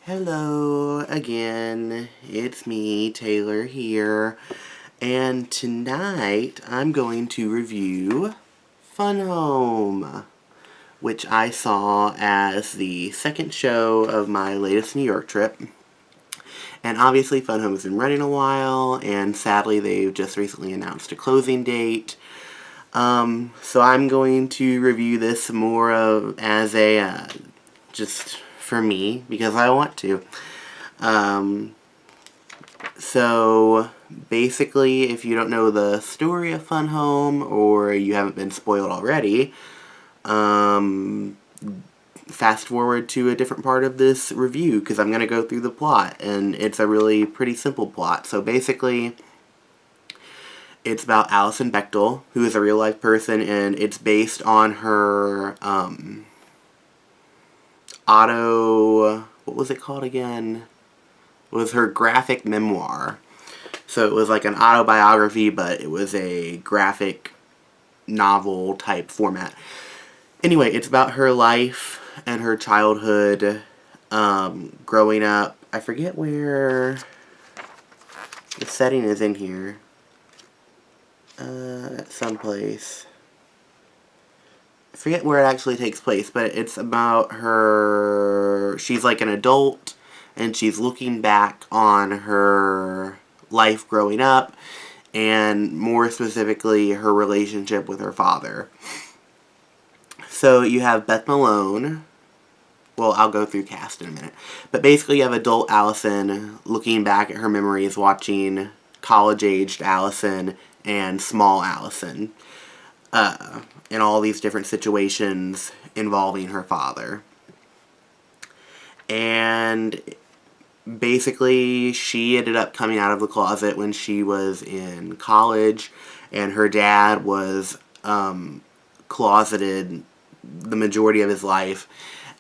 Hello again, it's me, Taylor here, and tonight I'm going to review Fun Home, which I saw as the second show of my latest New York trip. And obviously Fun Home has been running a while, and sadly they've just recently announced a closing date. So I'm going to review this more of as a, just for me, because I want to. So basically, if you don't know the story of Fun Home, or you haven't been spoiled already, fast forward to a different part of this review, because I'm going to go through the plot, and it's a really pretty simple plot. So basically, it's about Alison Bechdel, who is a real-life person, and it's based on her, what was it called again? It was her graphic memoir. So it was like an autobiography, but it was a graphic novel type format. Anyway, it's about her life and her childhood, growing up. I forget where the setting is in here. Someplace. I forget where it actually takes place, but it's about her. She's like an adult, and she's looking back on her life growing up, and more specifically, her relationship with her father. So you have Beth Malone. Well, I'll go through cast in a minute. But basically, you have adult Allison looking back at her memories, watching college-aged Allison and small Allison in all these different situations involving her father. And basically, she ended up coming out of the closet when she was in college, and her dad was closeted the majority of his life,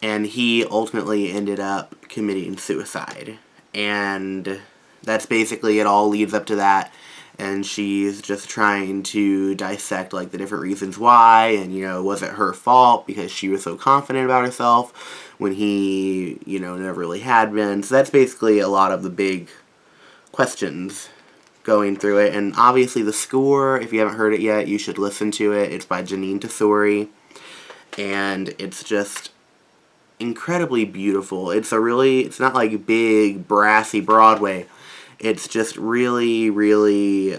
and he ultimately ended up committing suicide. And that's basically it. All leads up to that, and she's just trying to dissect like the different reasons why, and was it her fault because she was so confident about herself when he never really had been. So that's basically a lot of the big questions going through it. And obviously the score, if you haven't heard it yet, you should listen to it. It's by Janine Tesori, and it's just incredibly beautiful. It's not like big brassy Broadway. It's just really, really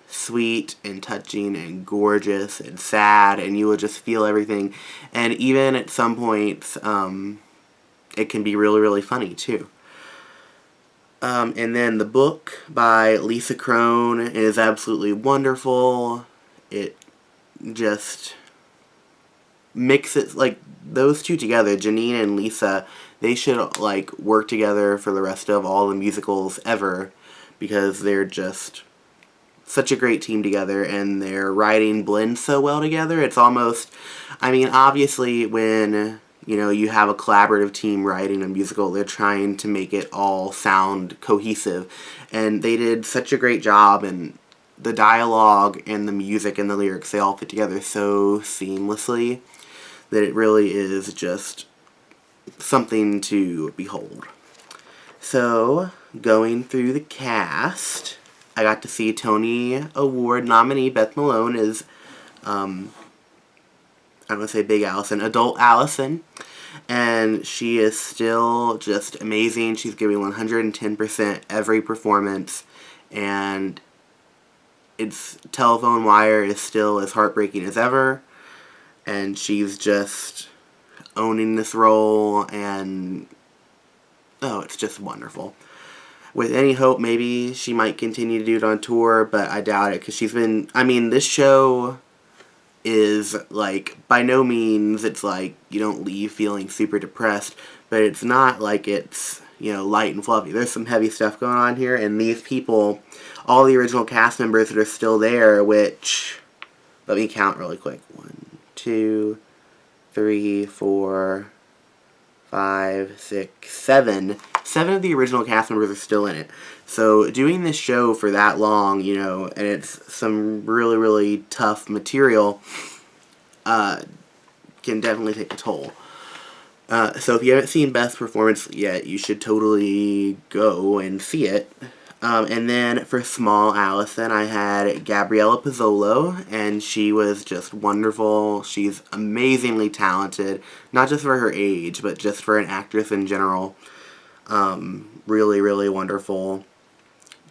sweet and touching and gorgeous and sad, and you will just feel everything. And even at some points, it can be really, really funny too. And then the book by Lisa Crone is absolutely wonderful. It just mixes, like, those two together, Janine and Lisa, they should, like, work together for the rest of all the musicals ever, because they're just such a great team together, and their writing blends so well together. It's almost, obviously when, you have a collaborative team writing a musical, they're trying to make it all sound cohesive, and they did such a great job, and the dialogue and the music and the lyrics, they all fit together so seamlessly that it really is just something to behold. So, going through the cast, I got to see Tony Award nominee Beth Malone as, I'm going to say Big Allison, Adult Allison, and she is still just amazing. She's giving 110% every performance, and its telephone wire is still as heartbreaking as ever, and she's just owning this role, and it's just wonderful. With any hope, maybe she might continue to do it on tour, but I doubt it, because this show is, like, by no means, it's like, you don't leave feeling super depressed, but it's not like it's, light and fluffy. There's some heavy stuff going on here, and these people, all the original cast members that are still there, which, let me count really quick. 1, 2, 3, 4, 5, 6, 7. 7 of the original cast members are still in it. So doing this show for that long, and it's some really, really tough material, can definitely take a toll. So if you haven't seen Beth's performance yet, you should totally go and see it. And then for small Allison, I had Gabriella Pizzolo, and she was just wonderful. She's amazingly talented, not just for her age, but just for an actress in general. Really, really wonderful.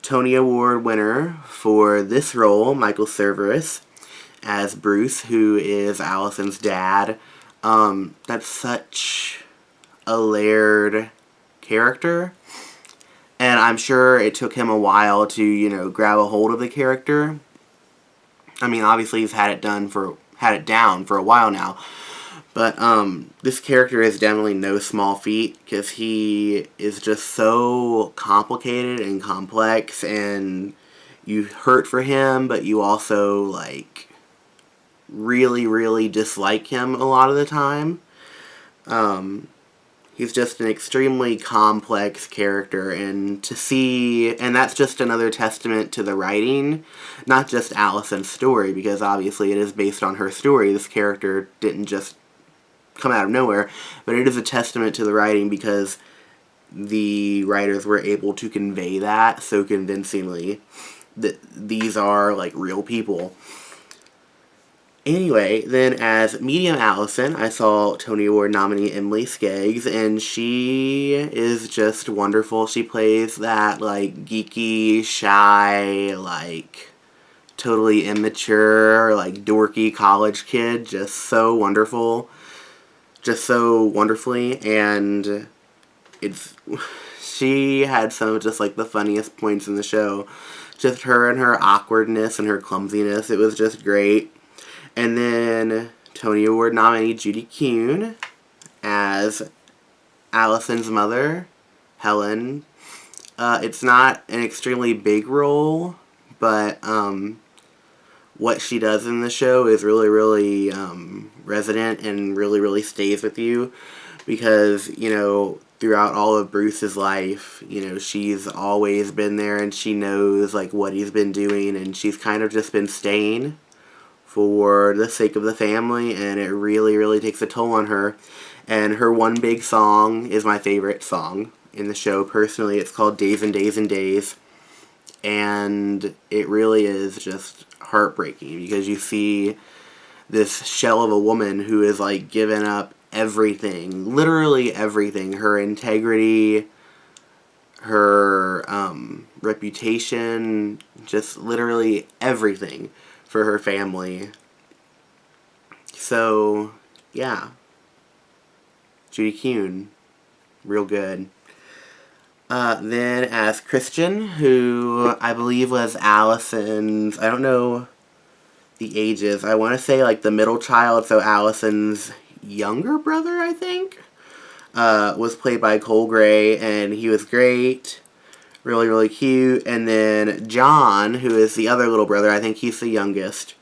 Tony Award winner for this role, Michael Cerveris, as Bruce, who is Allison's dad. That's such a layered character. And I'm sure it took him a while to, grab a hold of the character. I mean, obviously he's had it down for a while now. But this character is definitely no small feat because he is just so complicated and complex, and you hurt for him, but you also really, really dislike him a lot of the time. He's just an extremely complex character, and that's just another testament to the writing, not just Allison's story, because obviously it is based on her story. This character didn't just come out of nowhere, but it is a testament to the writing because the writers were able to convey that so convincingly that these are real people. Anyway, then as medium Allison, I saw Tony Award nominee Emily Skeggs, and she is just wonderful. She plays that geeky, shy, totally immature, dorky college kid, just so wonderful. Just so wonderfully, and she had some of just the funniest points in the show. Just her and her awkwardness and her clumsiness, it was just great. And then Tony Award nominee Judy Kuhn as Allison's mother, Helen. It's not an extremely big role, but what she does in the show is really, really resonant and really, really stays with you because, throughout all of Bruce's life, she's always been there and she knows, what he's been doing, and she's kind of just been staying for the sake of the family, and it really, really takes a toll on her. And her one big song is my favorite song in the show. Personally, it's called Days and Days and Days, and it really is just heartbreaking because you see this shell of a woman who is given up everything, literally everything, her integrity, her reputation, just literally everything for her family. So, yeah. Judy Kuhn. Real good. Then as Christian, who I believe was Allison's, I don't know the ages, I want to say the middle child, so Allison's younger brother, I think, was played by Cole Gray, and he was great. Really, really cute. And then John, who is the other little brother, I think he's the youngest,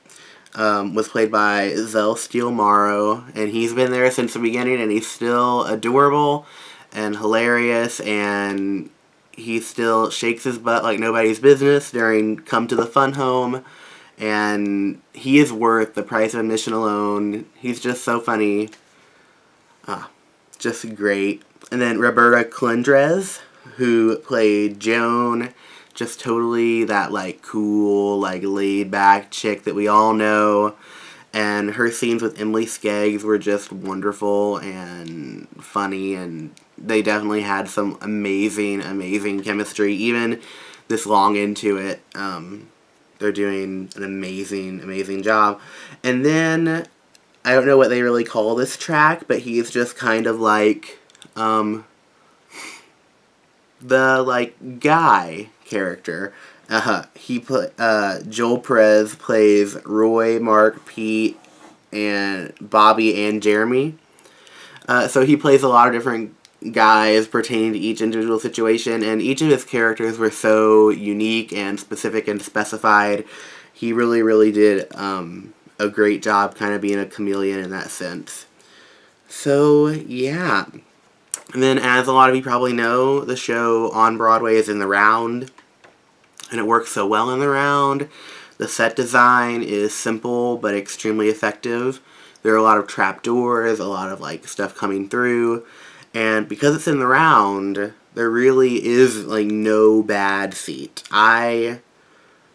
was played by Zell Steele Morrow, and he's been there since the beginning, and he's still adorable and hilarious, and he still shakes his butt like nobody's business during Come to the Fun Home, and he is worth the price of admission alone. He's just so funny. Just great. And then Roberta Colindrez, who played Joan, just totally that cool, laid back chick that we all know. And her scenes with Emily Skeggs were just wonderful and funny, and they definitely had some amazing, amazing chemistry. Even this long into it, they're doing an amazing, amazing job. And then, I don't know what they really call this track, but he's just kind of the guy character. Joel Perez plays Roy, Mark, Pete, and Bobby and Jeremy. So he plays a lot of different guys pertaining to each individual situation, and each of his characters were so unique and specific and specified. He really, really did a great job kind of being a chameleon in that sense. So, yeah. And then, as a lot of you probably know, the show on Broadway is in the round, and it works so well in the round. The set design is simple but extremely effective. There are a lot of trapdoors, a lot of like stuff coming through, and because it's in the round, there really is like no bad seat. I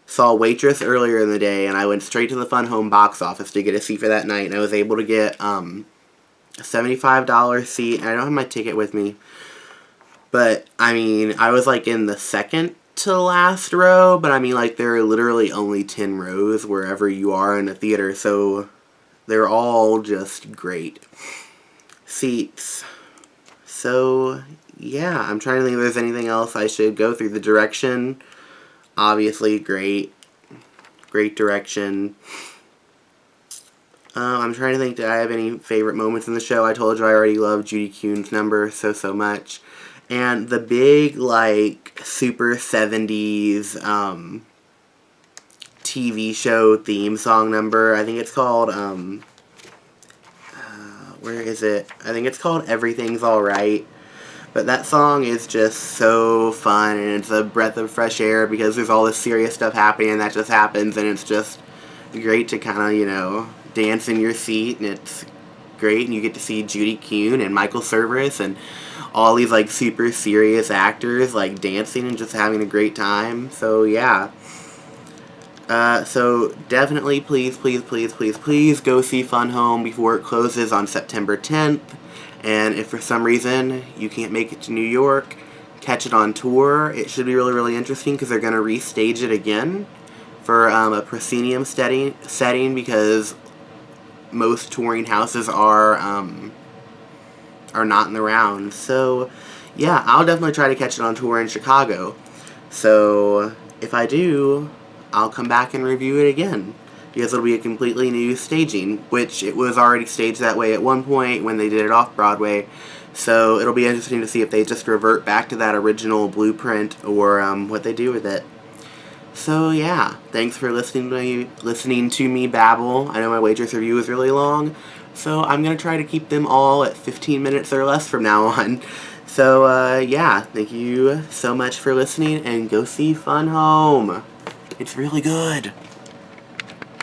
saw Waitress earlier in the day, and I went straight to the Fun Home box office to get a seat for that night, and I was able to get a $75 seat, and I don't have my ticket with me, but, I mean, I was, like, in the second to last row, but, I mean, like, there are literally only 10 rows wherever you are in a theater, so they're all just great seats. So, yeah, I'm trying to think if there's anything else I should go through. The direction, obviously, great direction. I'm trying to think, did I have any favorite moments in the show? I told you I already love Judy Kuhn's number so much. And the big, like, super 70s TV show theme song number, I think it's called, where is it? I think it's called Everything's Alright. But that song is just so fun, and it's a breath of fresh air because there's all this serious stuff happening, and that just happens, and it's just great to kind of, you know, dance in your seat, and it's great, and you get to see Judy Kuhn and Michael Cerveris and all these, like, super serious actors, like, dancing and just having a great time. So, yeah. So, definitely, please go see Fun Home before it closes on September 10th. And if for some reason you can't make it to New York, catch it on tour. It should be really interesting because they're going to restage it again for a proscenium setting because most touring houses are not in the round. So, yeah, I'll definitely try to catch it on tour in Chicago. So, if I do, I'll come back and review it again. Because it'll be a completely new staging, which it was already staged that way at one point when they did it off Broadway. So, it'll be interesting to see if they just revert back to that original blueprint or what they do with it. So, yeah, thanks for listening to me babble. I know my Waitress review was really long, so I'm going to try to keep them all at 15 minutes or less from now on. So, yeah, thank you so much for listening, and go see Fun Home. It's really good.